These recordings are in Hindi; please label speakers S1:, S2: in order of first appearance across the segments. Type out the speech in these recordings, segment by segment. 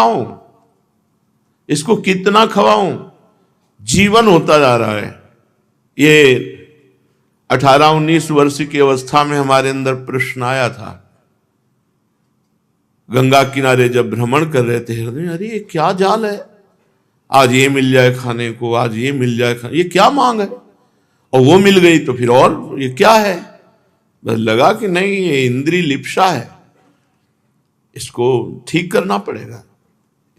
S1: खिलाऊं, इसको कितना खवाऊं, जीवन होता जा रहा है। ये 18-19 वर्ष की अवस्था में हमारे अंदर प्रश्न आया था। गंगा किनारे जब भ्रमण कर रहे थे, हृदय अरे ये क्या जाल है, आज ये मिल जाए खाने को, आज ये मिल जाए खाने, ये क्या मांग है, और वो मिल गई तो फिर और ये क्या है। बस लगा कि नहीं, ये इंद्री लिप्सा है, इसको ठीक करना पड़ेगा,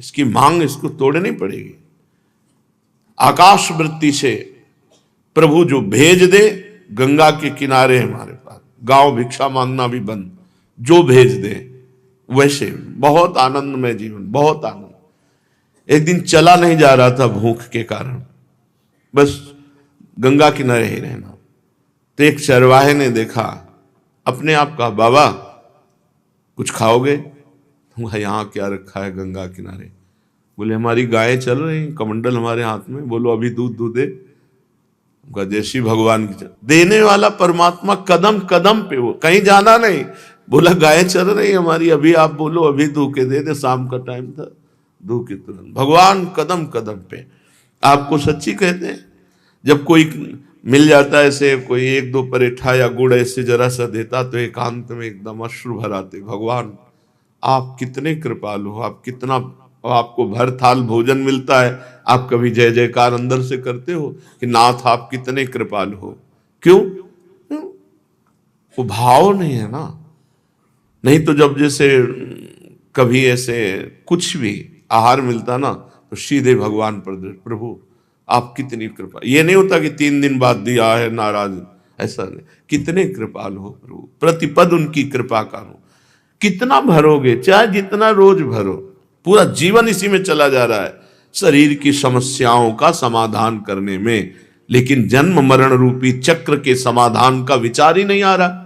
S1: इसकी मांग इसको तोड़नी पड़ेगी। आकाश वृत्ति से प्रभु जो भेज दे, गंगा के किनारे हमारे पास, गांव भिक्षा मांगना भी बंद, जो भेज दे वैसे। बहुत आनंदमय जीवन, बहुत आनंद। एक दिन चला नहीं जा रहा था भूख के कारण, बस गंगा किनारे ही रहना। तो एक चरवाहे ने देखा, अपने आप कहा, बाबा कुछ खाओगे? यहाँ क्या रखा है गंगा किनारे? बोले हमारी गायें चल रही, कमंडल हमारे हाथ में, बोलो अभी दूध दूध दे। जैसी भगवान की देने वाला परमात्मा कदम कदम पे, वो कहीं जाना नहीं, बोला गायें चल रही हमारी, अभी आप बोलो अभी धो के दे दे। शाम का टाइम था, धो के तुरंत। भगवान कदम कदम पे। आपको सच्ची कहते हैं, जब कोई मिल जाता है ऐसे, कोई 1-2 परेठा या गुड़ ऐसे जरा सा देता तो एकांत में एकदम अश्रु भर आते। भगवान आप कितने कृपालु हो, आप कितना, आपको भर थाल भोजन मिलता है, आप कभी जय जयकार अंदर से करते हो कि नाथ आप कितने कृपालु हो? क्यों? वो भाव नहीं है ना। नहीं तो जब जैसे कभी ऐसे कुछ भी आहार मिलता ना, तो सीधे भगवान पर, प्रभु आप कितनी कृपा। ये नहीं होता कि 3 दिन बाद दिया है नाराज, ऐसा नहीं। कितने कृपालु हो प्रभु, प्रतिपद उनकी कृपा करो। कितना भरोगे, चाहे जितना रोज भरो, पूरा जीवन इसी में चला जा रहा है, शरीर की समस्याओं का समाधान करने में, लेकिन जन्म मरण रूपी चक्र के समाधान का विचार ही नहीं आ रहा।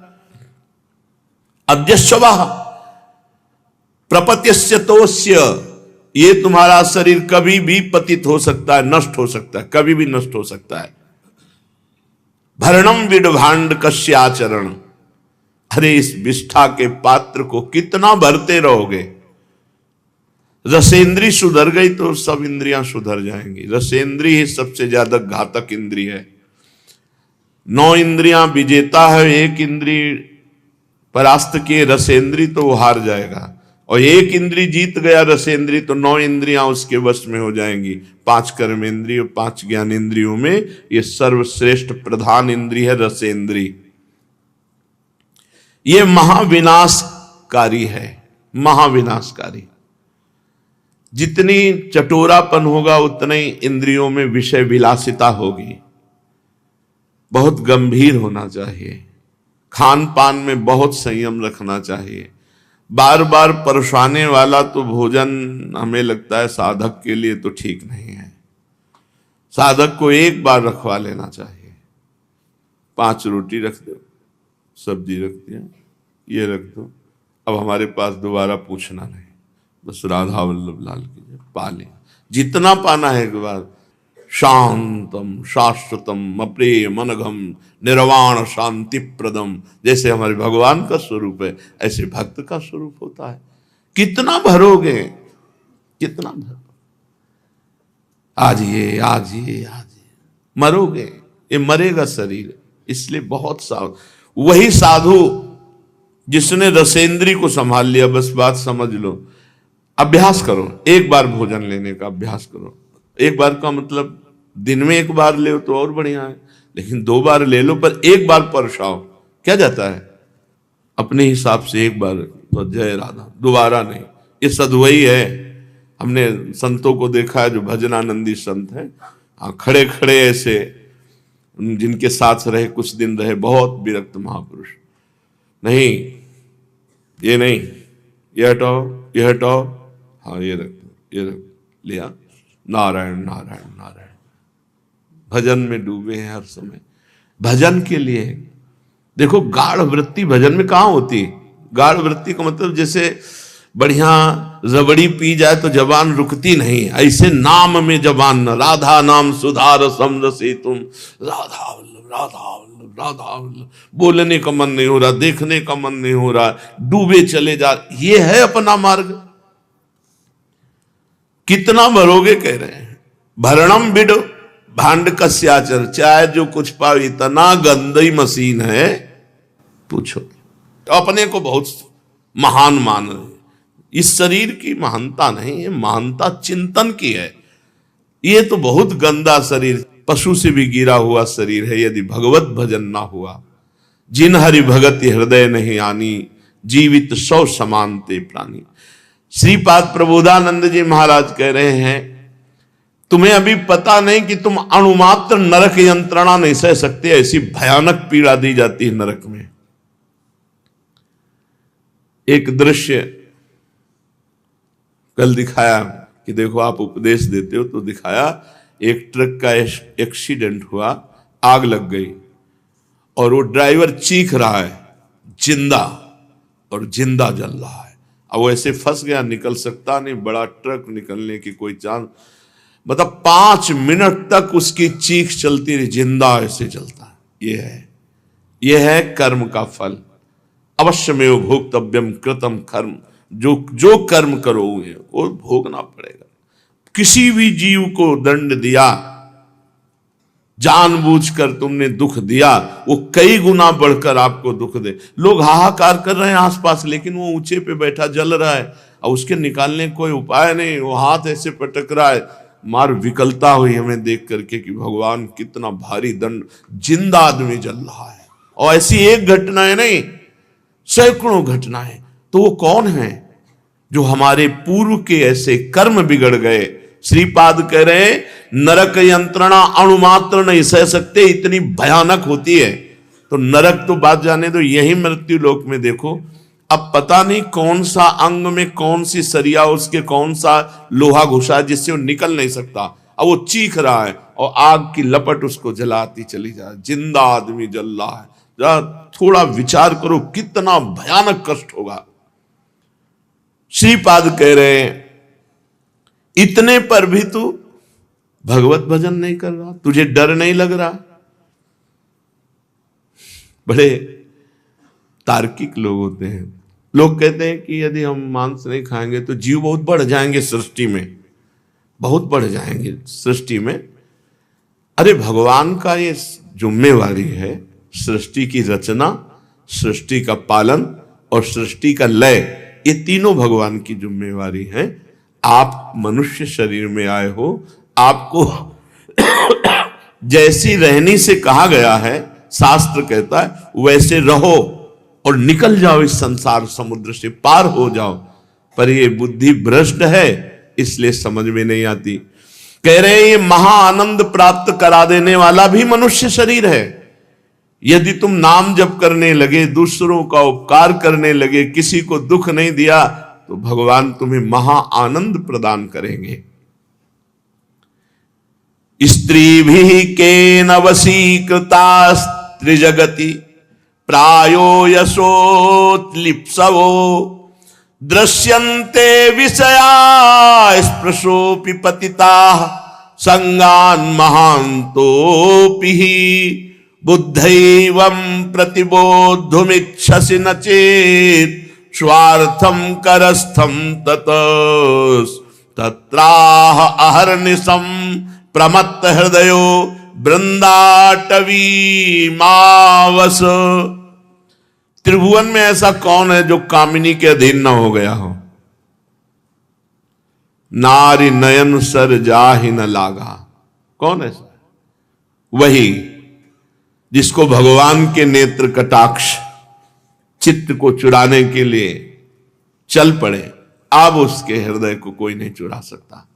S1: अद्यश्वः प्रपत्यस्य तोस्य, ये तुम्हारा शरीर कभी भी पतित हो सकता है, नष्ट हो सकता है, कभी भी नष्ट हो सकता है। भरणम विडभांड कस्य आचरण, अरे इस विष्ठा के पात्र को कितना भरते रहोगे। रसेंद्री सुधर गई तो सब इंद्रियां सुधर जाएंगी। रसेंद्री ही सबसे ज्यादा घातक इंद्री है। 9 इंद्रियां विजेता है, एक इंद्री परास्त किए रसेंद्री तो वो हार जाएगा, और एक इंद्री जीत गया रसेंद्री तो 9 इंद्रियां उसके वश में हो जाएंगी। 5 कर्मेंद्रिय और 5 ज्ञानेंद्रियों में ये सर्वश्रेष्ठ प्रधान इंद्री है रसेंद्री। ये महाविनाशकारी है, महाविनाशकारी। जितनी चटोरापन होगा उतना ही इंद्रियों में विषय विलासिता होगी। बहुत गंभीर होना चाहिए, खान पान में बहुत संयम रखना चाहिए। बार बार परेशाने वाला तो भोजन हमें लगता है साधक के लिए तो ठीक नहीं है। साधक को एक बार रखवा लेना चाहिए। 5 रोटी रख दो, सब्जी रख दिया, ये रख दो, अब हमारे पास दोबारा पूछना नहीं, बस राधा वल्लभ लाल की पा लिया, जितना पाना है एक बार। शांतम शाश्वतम अप्रेम अनघम निर्वाण शांति प्रदम, जैसे हमारे भगवान का स्वरूप है ऐसे भक्त का स्वरूप होता है। कितना भरोगे, कितना भरोगे, आज ये आज ये आज ये, मरोगे, ये मरेगा शरीर। इसलिए बहुत वही साधु जिसने रसेंद्री को संभाल लिया, बस बात समझ लो। अभ्यास करो, एक बार भोजन लेने का अभ्यास करो। एक बार का मतलब दिन में एक बार ले तो और बढ़िया है, लेकिन 2 बार ले लो, पर एक बार परसाओ। क्या जाता है अपने हिसाब से एक बार तो जय राधा, दोबारा नहीं। ये सदवई है। हमने संतों को देखा है जो भजनानंदी संत है, हाँ खड़े खड़े ऐसे, जिनके साथ रहे कुछ दिन रहे, बहुत विरक्त महापुरुष। नहीं ये नहीं, ये हटाओ, ये हटाओ, हाँ ये रख दो, ये रख लिया, नारायण नारायण नारायण। भजन में डूबे हैं हर समय, भजन के लिए। देखो गाढ़ वृत्ति भजन में कहाँ होती। गाढ़ वृत्ति का मतलब जैसे बढ़िया रबड़ी पी जाए तो जबान रुकती नहीं, ऐसे नाम में जबान न। राधा नाम सुधार समरसी तुम, राधा वल्लभ राधा वल्लभ राधा वल्लभ। बोलने का मन नहीं हो रहा, देखने का मन नहीं हो रहा, डूबे चले जा, ये है अपना मार्ग। कितना भरोगे कह रहे हैं। भरणम बिड भांड कस्याचर, चाहे जो कुछ पाओ इतना गंदी मशीन है पूछो। तो अपने को बहुत महान मान रहे हैं। इस शरीर की महानता नहीं है, महानता चिंतन की है। ये तो बहुत गंदा शरीर, पशु से भी गिरा हुआ शरीर है यदि भगवत भजन ना हुआ। जिन हरि भगति हृदय नहीं आनी, जीवित सौ समानते प्राणी। श्रीपाद प्रबोधानंद जी महाराज कह रहे हैं, तुम्हें अभी पता नहीं कि तुम अणुमात्र नरक यंत्रणा नहीं सह सकते, ऐसी भयानक पीड़ा दी जाती है नरक में। एक दृश्य कल दिखाया कि देखो आप उपदेश देते हो, तो दिखाया एक ट्रक का एक्सीडेंट हुआ, आग लग गई और वो ड्राइवर चीख रहा है जिंदा, और जिंदा जल रहा है। अब वो ऐसे फंस गया, निकल सकता नहीं, बड़ा ट्रक, निकलने की कोई चांस, मतलब 5 मिनट तक उसकी चीख चलती रही, जिंदा ऐसे चलता है। ये है कर्म का फल। अवश्यमेव भोक्तव्यम कृतम कर्म, जो कर्म करोगे वो भोगना पड़ेगा। किसी भी जीव को दंड दिया, जानबूझकर तुमने दुख दिया, वो कई गुना बढ़कर आपको दुख दे। लोग हाहाकार कर रहे हैं आसपास, लेकिन वो ऊंचे पे बैठा जल रहा है और उसके निकालने कोई उपाय नहीं, वो हाथ ऐसे पटक रहा है। मार विकलता हुई हमें देख करके कि भगवान कितना भारी दंड, जिंदा आदमी जल रहा है। और ऐसी एक घटना है नहीं, सैकड़ों घटनाएं। तो वो कौन है जो हमारे पूर्व के ऐसे कर्म बिगड़ गए। श्रीपाद कह रहे नरक यंत्रणा अणुमात्र नहीं सह सकते, इतनी भयानक होती है। तो नरक तो बात जाने दो, यही मृत्यु लोक में देखो, अब पता नहीं कौन सा अंग में कौन सी सरिया, उसके कौन सा लोहा घुसा जिससे वो निकल नहीं सकता। अब वो चीख रहा है और आग की लपट उसको जलाती चली जाए, जिंदा आदमी जल रहा है। जरा थोड़ा विचार करो कितना भयानक कष्ट होगा। श्रीपाद कह रहे हैं इतने पर भी तू भगवत भजन नहीं कर रहा, तुझे डर नहीं लग रहा। बड़े तार्किक लोग होते हैं। लोग कहते हैं कि यदि हम मांस नहीं खाएंगे तो जीव बहुत बढ़ जाएंगे सृष्टि में, बहुत बढ़ जाएंगे सृष्टि में। अरे भगवान का ये जिम्मेवारी है, सृष्टि की रचना, सृष्टि का पालन और सृष्टि का लय, ये तीनों भगवान की जिम्मेवारी है। आप मनुष्य शरीर में आए हो, आपको जैसी रहनी से कहा गया है, शास्त्र कहता है वैसे रहो और निकल जाओ, इस संसार समुद्र से पार हो जाओ। पर ये बुद्धि भ्रष्ट है, इसलिए समझ में नहीं आती। कह रहे हैं ये महा आनंद प्राप्त करा देने वाला भी मनुष्य शरीर है। यदि तुम नाम जप करने लगे, दूसरों का उपकार करने लगे, किसी को दुख नहीं दिया, तो भगवान तुम्हें महा आनंद प्रदान करेंगे। स्त्री भी केन वशीकृता त्रिजगति, प्रायो यशोत्लिप्सवो, दृश्यन्ते विषया स्पृशोऽपि पतिताः, संगान् महान्तोऽपि हि, बुद्धैवं प्रतिबोद्धुमिच्छसि न चेत्, स्वार्थं करस्थं तत्राह अहर्निशं प्रमत्त हृदयो वृंदाटवी मावस। त्रिभुवन में ऐसा कौन है जो कामिनी के अधीन न हो गया हो। नारी नयन सर जाहि न लागा, कौन ऐसा? वही जिसको भगवान के नेत्र कटाक्ष चित्त को चुराने के लिए चल पड़े, अब उसके हृदय को कोई नहीं चुरा सकता।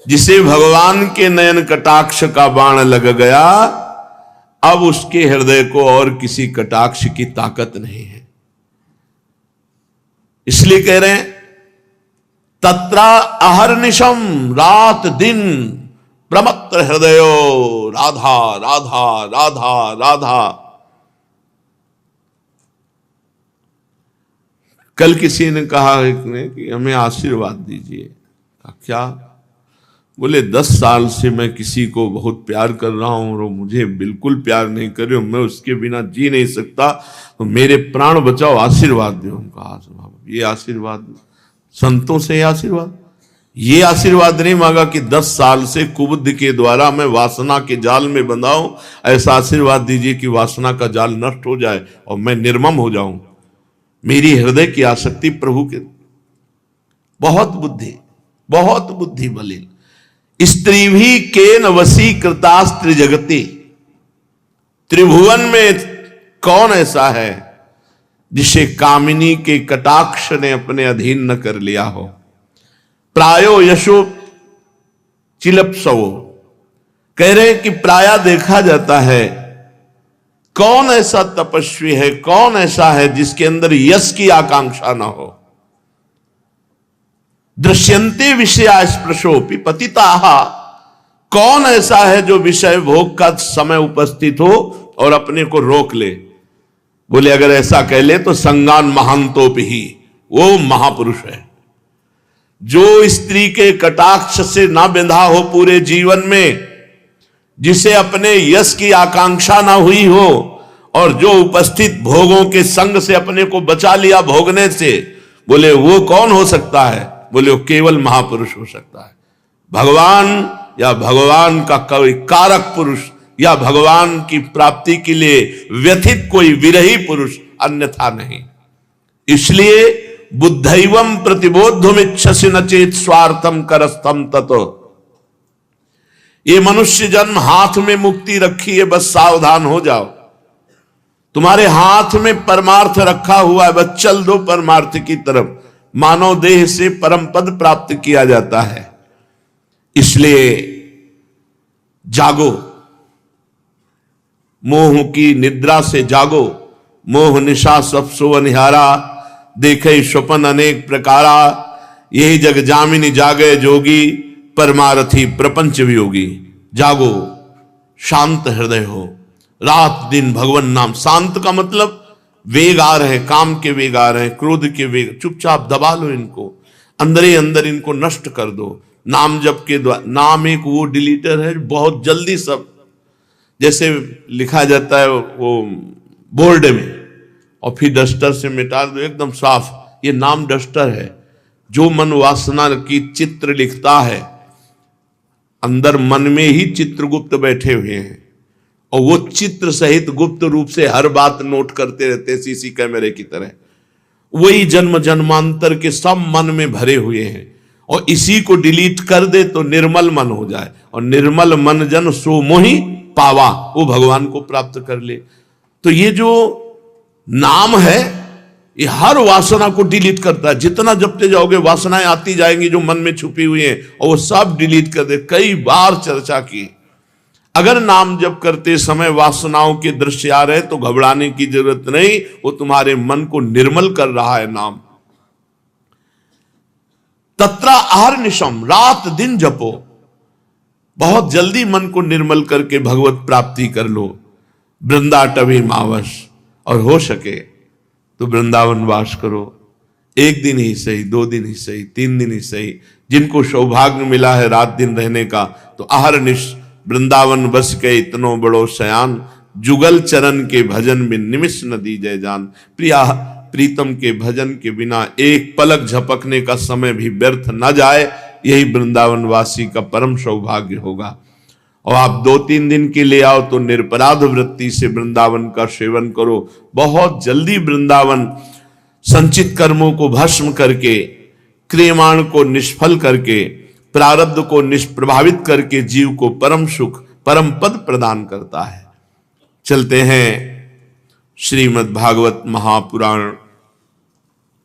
S1: जिसे भगवान के नयन कटाक्ष का बाण लग गया, अब उसके हृदय को और किसी कटाक्ष की ताकत नहीं है। इसलिए कह रहे हैं तत्रा अहर्निशम, रात दिन प्रमत्त हृदयो राधा राधा राधा राधा। कल किसी ने कहा कि हमें आशीर्वाद दीजिए। क्या? बोले 10 साल से मैं किसी को बहुत प्यार कर रहा हूं और वो मुझे बिल्कुल प्यार नहीं कर रही, मैं उसके बिना जी नहीं सकता, तो मेरे प्राण बचाओ, आशीर्वाद दो। उनका ये आशीर्वाद संतों से आशीर्वाद, ये आशीर्वाद नहीं मांगा कि 10 साल से कुबुद्धि के द्वारा मैं वासना के जाल में बंधा हूं, ऐसा आशीर्वाद दीजिए कि वासना का जाल नष्ट हो जाए और मैं निर्मम हो जाऊं। मेरी हृदय की आसक्ति प्रभु के। बहुत बुद्धि मलिन। स्त्री भी केन वसी कृतास्त्र जगती। त्रिभुवन में कौन ऐसा है जिसे कामिनी के कटाक्ष ने अपने अधीन न कर लिया हो। प्रायो यशो चिलप्सवो, कह रहे कि प्राय देखा जाता है कौन ऐसा तपस्वी है, कौन ऐसा है जिसके अंदर यश की आकांक्षा ना हो। दृश्यन्ते विषया स्पृशोपि पतिताः, कौन ऐसा है जो विषय भोग का समय उपस्थित हो और अपने को रोक ले। बोले अगर ऐसा कह ले तो संगान महांतोपि ही, वो महापुरुष है। जो स्त्री के कटाक्ष से ना बंधा हो पूरे जीवन में, जिसे अपने यश की आकांक्षा ना हुई हो और जो उपस्थित भोगों के संग से अपने को बचा लिया भोगने से, बोले वो कौन हो सकता है। बोले वो केवल महापुरुष हो सकता है। भगवान या भगवान का कोई कारक पुरुष या भगवान की प्राप्ति के लिए व्यथित कोई विरही पुरुष, अन्यथा नहीं। इसलिए बुद्धैवम प्रतिबोधुम इच्छसि न चेत स्वार्थम करस्तम ततो। ये मनुष्य जन्म हाथ में मुक्ति रखी है, बस सावधान हो जाओ। तुम्हारे हाथ में परमार्थ रखा हुआ है, बस चल दो परमार्थ की तरफ। मानव देह से परम पद प्राप्त किया जाता है। इसलिए जागो, मोह की निद्रा से जागो। मोह निशा सब सो अनिहारा, देखे स्वपन अनेक प्रकारा। यही जग जामिनी जागे जोगी, परमारथी प्रपंच वियोगी। जागो, शांत हृदय हो, रात दिन भगवान नाम। शांत का मतलब वेग आ रहे, काम के वेग आ रहे, क्रोध के वेग, चुपचाप दबा लो इनको, अंदर ही अंदर इनको नष्ट कर दो। नाम जप के द्वारा। नाम एक वो डिलीटर है बहुत जल्दी सब, जैसे लिखा जाता है वो बोर्ड में और फिर डस्टर से मिटा दो एकदम साफ। ये नाम डस्टर है। जो मन वासना की चित्र लिखता है, अंदर मन में ही चित्रगुप्त बैठे हुए हैं और वो चित्र सहित गुप्त रूप से हर बात नोट करते रहते हैं, सीसी कैमरे की तरह। वही जन्म जन्मांतर के सब मन में भरे हुए हैं और इसी को डिलीट कर दे तो निर्मल मन हो जाए। और निर्मल मन जन सो मोहि पावा, वो भगवान को प्राप्त कर ले। तो ये जो नाम है ये हर वासना को डिलीट करता है। जितना जपते जाओगे वासनाएं आती जाएंगी जो मन में छुपी हुई हैं और वो सब डिलीट कर दे। कई बार चर्चा की। अगर नाम जप करते समय वासनाओं के दृश्य आ रहे तो घबराने की जरूरत नहीं, वो तुम्हारे मन को निर्मल कर रहा है नाम। तत्रा अहर्निशम, रात दिन जपो, बहुत जल्दी मन को निर्मल करके भगवत प्राप्ति कर लो। वृंदाटवी मावस, और हो सके तो वृंदावन वास करो। एक दिन ही सही, 2 दिन ही सही, 3 दिन ही सही। जिनको सौभाग्य मिला है रात दिन रहने का, तो अहर्निश वृंदावन बस के इतनो बड़ो शयान। जुगल चरण के भजन में निमिष न दी जय जान। प्रिया प्रीतम के भजन के बिना एक पलक झपकने का समय भी व्यर्थ न जाए, यही वृंदावन वासी का परम सौभाग्य होगा। और आप 2-3 दिन के लिए आओ तो निरपराध वृत्ति से वृंदावन का सेवन करो। बहुत जल्दी वृंदावन संचित कर्मों को भस्म करके, क्रियमाण को निष्फल करके, प्रारब्ध को निष्प्रभावित करके जीव को परम सुख परम पद प्रदान करता है। चलते हैं श्रीमद् भागवत महापुराण,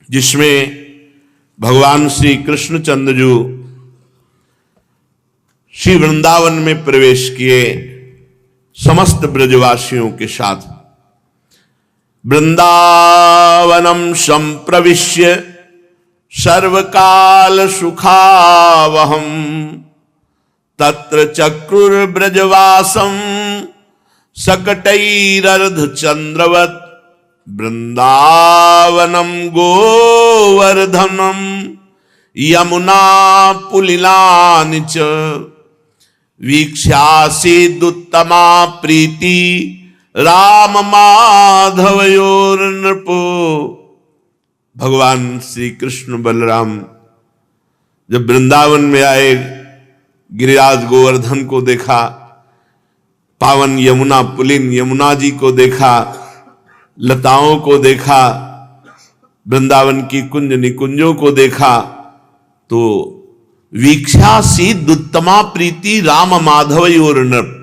S1: जिसमें भगवान श्री कृष्णचंद्र जी श्री वृंदावन में प्रवेश किए समस्त ब्रजवासियों के साथ। वृंदावनम संप्रविश्य सर्वकाल सुखावहम, तत्र चक्रुर्ब्रजवासम सकटैरर्ध चंद्रवत। वृंदावनम गोवर्धनम यमुना पुलिलानि च, वीक्ष्यासीदुत्तमा प्रीति राम माधवयोर्नृपो। भगवान श्री कृष्ण बलराम जब वृंदावन में आए, गिरिराज गोवर्धन को देखा, पावन यमुना पुलिन यमुना जी को देखा, लताओं को देखा, वृंदावन की कुंज निकुंजों को देखा, तो वीक्षासीद उत्तमा प्रीति राम माधव और नृप,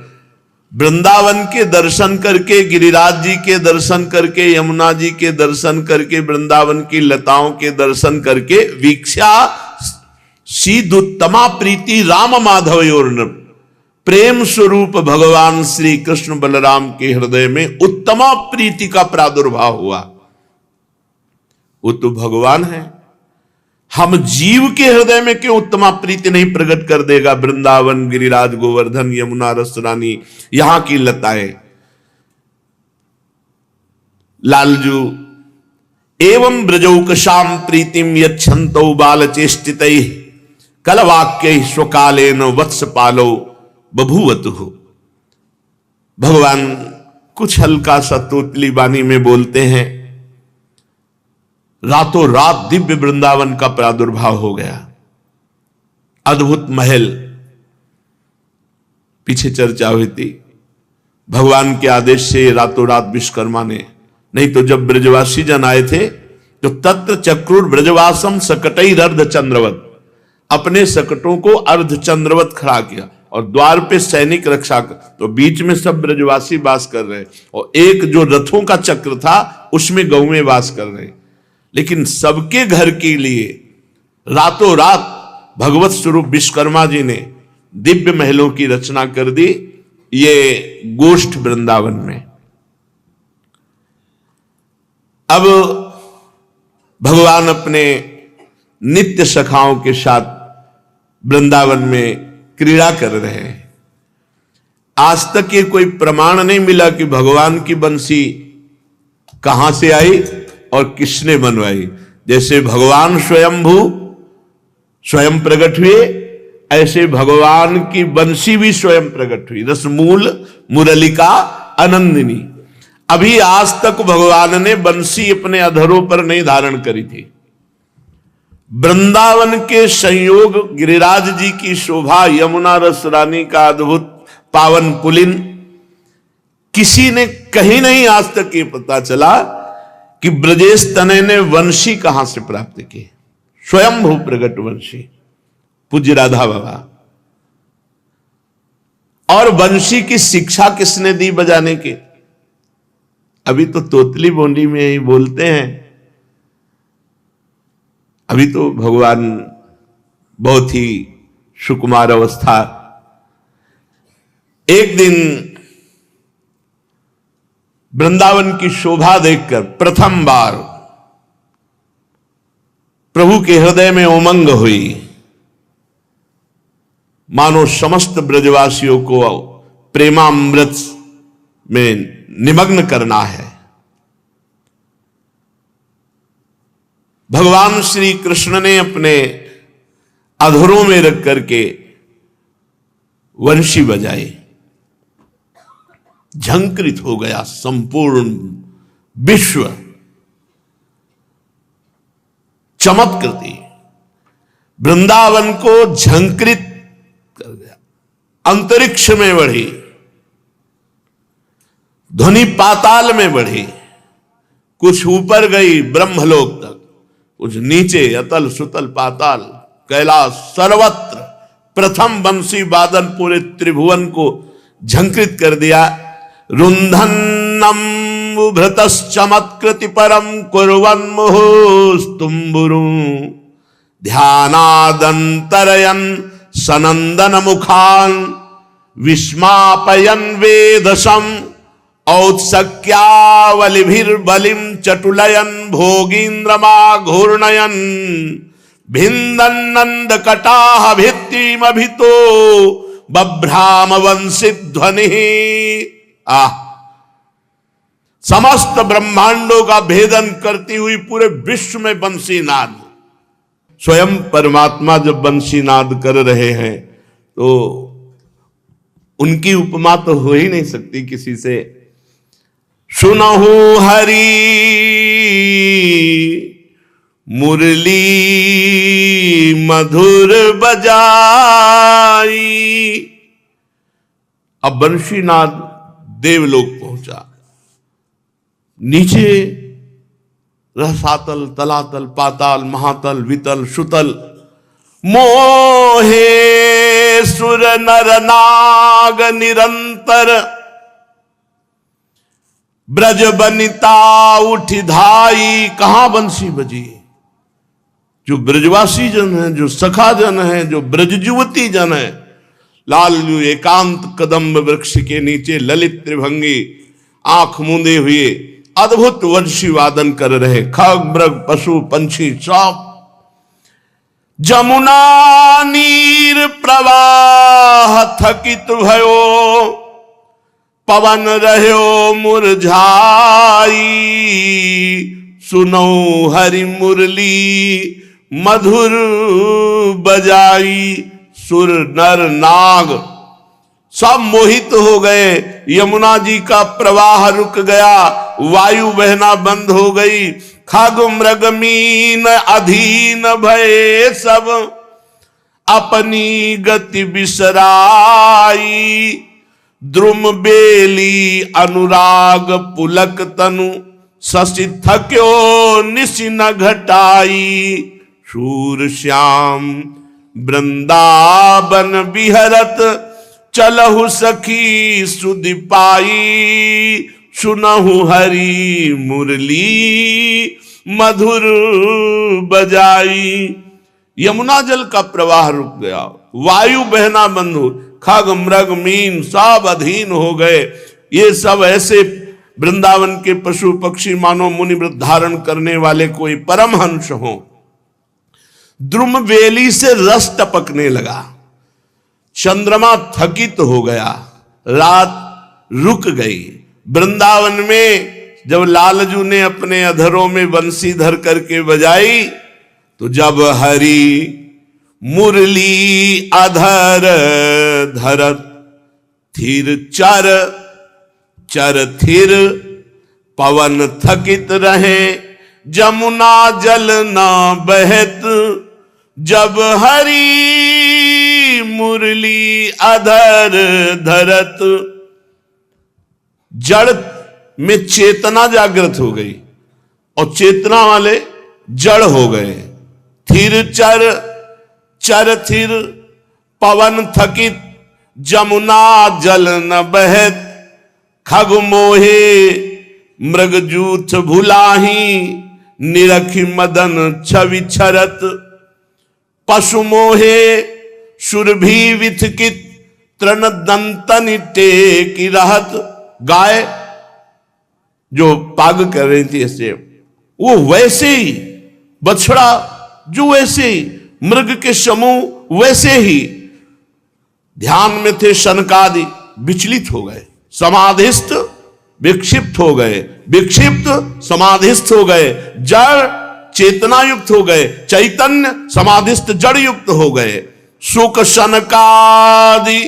S1: वृंदावन के दर्शन करके, गिरिराज जी के दर्शन करके, यमुना जी के दर्शन करके, वृंदावन की लताओं के दर्शन करके, वीक्षा सीध उत्तमा प्रीति राम माधव और नृप, प्रेम स्वरूप भगवान श्री कृष्ण बलराम के हृदय में उत्तमा प्रीति का प्रादुर्भाव हुआ। वो तो भगवान है, हम जीव के हृदय में क्यों उत्तमा प्रीति नहीं प्रकट कर देगा? वृंदावन, गिरिराज गोवर्धन, यमुना रस रानी, यहां की लताएं। लालजू एवं ब्रजौकशाम प्रीतिम यच्छन्तौ बाल चेष्टितैः कलवाक्य स्वकालेन वत्स पालो बभूवतु। भगवान कुछ हल्का सा तोतली बानी में बोलते हैं, रातों रात दिव्य वृंदावन का प्रादुर्भाव हो गया। अद्भुत महल, पीछे चर्चा हुई थी, भगवान के आदेश से रातों रात विश्वकर्मा ने, नहीं तो जब ब्रजवासी जन आए थे तो तत्र चक्रुर ब्रजवासम सकटई अर्ध चंद्रवत, अपने सकटों को अर्ध चंद्रवत खड़ा किया और द्वार पे सैनिक रक्षा कर, तो बीच में सब ब्रजवासी वास कर रहे और एक जो रथों का चक्र था उसमें गौएं वास कर रहे। लेकिन सबके घर के लिए रातों रात भगवत स्वरूप विश्वकर्मा जी ने दिव्य महलों की रचना कर दी, ये गोष्ठ वृंदावन में। अब भगवान अपने नित्य सखाओं के साथ वृंदावन में क्रीड़ा कर रहे हैं। आज तक ये कोई प्रमाण नहीं मिला कि भगवान की बंसी कहां से आई और किसने बनवाई। जैसे भगवान स्वयंभू स्वयं प्रकट हुए, ऐसे भगवान की बंसी भी स्वयं प्रकट हुई। रसमूल मुरलिका आनंदिनी। अभी आज तक भगवान ने बंसी अपने अधरों पर नहीं धारण करी थी। वृंदावन के संयोग, गिरिराज जी की शोभा, यमुना रस रानी का अद्भुत पावन पुलिन, किसी ने कहीं नहीं आज तक ये पता चला कि ब्रजेश तनय ने वंशी कहां से प्राप्त की। स्वयंभू प्रगट वंशी, पूज्य राधा बाबा। और वंशी की शिक्षा किसने दी बजाने की? अभी तो तोतली बोंडी में ही बोलते हैं। अभी तो भगवान बहुत ही सुकुमार अवस्था। एक दिन वृंदावन की शोभा देखकर प्रथम बार प्रभु के हृदय में उमंग हुई, मानो समस्त ब्रजवासियों को प्रेमामृत में निमग्न करना है। भगवान श्री कृष्ण ने अपने अधरों में रख करके वंशी बजाई। झंकृत हो गया संपूर्ण विश्व, चमत्कृति वृंदावन को झंकृत कर गया। अंतरिक्ष में बढ़ी, ध्वनि पाताल में बढ़ी, कुछ ऊपर गई ब्रह्मलोक तक, कुछ नीचे अतल सुतल पाताल कैलाश, सर्वत्र प्रथम बंसी वादन पूरे त्रिभुवन को झंकृत कर दिया। रुंधन्नम उभृतश्चमत्कृति परम कुर्वन् मुहुस्तुम्बुरु ध्यानादंतरयन् सनंदन मुखान् विस्मापयन् वेदसम् औत्सक्यावलिभिर्बलिं चटुलयन् भोगीन्द्रमा घूर्णयन् भिन्दन्नंद कटाह भित्तिमभितो बभ्राम वंशित ध्वनि। समस्त ब्रह्मांडों का भेदन करती हुई पूरे विश्व में बंसी नाद। स्वयं परमात्मा जब बंसी नाद कर रहे हैं तो उनकी उपमा तो हो ही नहीं सकती किसी से। सुनहु हरि मुरली मधुर बजाई। अब बंशीनाद देवलोक पहुंचा। नीचे रसातल, तलातल, पाताल, महातल, वितल, सुतल, मोहे सुर नर नाग निरंतर, ब्रज बनिता उठ धाई। कहां बंसी बजी? जो ब्रजवासी जन है, जो सखा जन है, जो ब्रज युवती जन है, लालू एकांत कदम्ब वृक्ष के नीचे ललित त्रिभंगी आंख मूंदे हुए अद्भुत वंशी वादन कर रहे। खग मृग पशु पंछी सब। जमुना नीर प्रवाह थकित भयो, पवन रह्यो मुरझाई। सुनो हरि मुरली मधुर बजाई। सुर नर नाग सब मोहित हो गए। यमुना जी का प्रवाह रुक गया, वायु बहना बंद हो गई। खग मृग मीन अधीन भये सब, अपनी गति बिसराई। द्रुम बेली अनुराग पुलक तनु, शशि थक्यो निशि न घटाई। शूर श्याम वृंदावन विहरत, चलहु सखी सुधि पाई। सुनहु हरि मुरली मधुर बजाई। यमुना जल का प्रवाह रुक गया, वायु बहना बंद हो, खग मृग मीन सब अधीन हो गए। ये सब ऐसे वृंदावन के पशु पक्षी मानो मुनि व्रत धारण करने वाले कोई परमहंस हो। द्रुम बेली से रस टपकने लगा। चंद्रमा थकित हो गया, रात रुक गई। वृंदावन में जब लालजू ने अपने अधरों में बंसी धर करके बजाई, तो जब हरि मुरली अधर धरत, थिर चर चर थिर, पवन थकित रहे जमुना जल न बहत। जब हरि मुरली अधर धरत, जड़ में चेतना जागृत हो गई और चेतना वाले जड़ हो गए। थिर चर चर थिर, पवन थकित, जमुना जल न बहत। खग मोहे मृगजूथ भुलाही, निरखि मदन छवि छरत। पशु मोहे सुरभि विथकित, तृण दंतन टेकी रहत। गाय जो पाग कर रही थी ऐसे, वो वैसे ही, बछड़ा जो वैसे ही, मृग के समूह वैसे ही ध्यान में थे। शनकादि विचलित हो गए, समाधिस्थ विक्षिप्त हो गए, विक्षिप्त समाधिस्थ हो गए, जड़ चेतना युक्त हो गए, चैतन्य समाधिस्थ जड़ युक्त हो गए। सुख शनकादि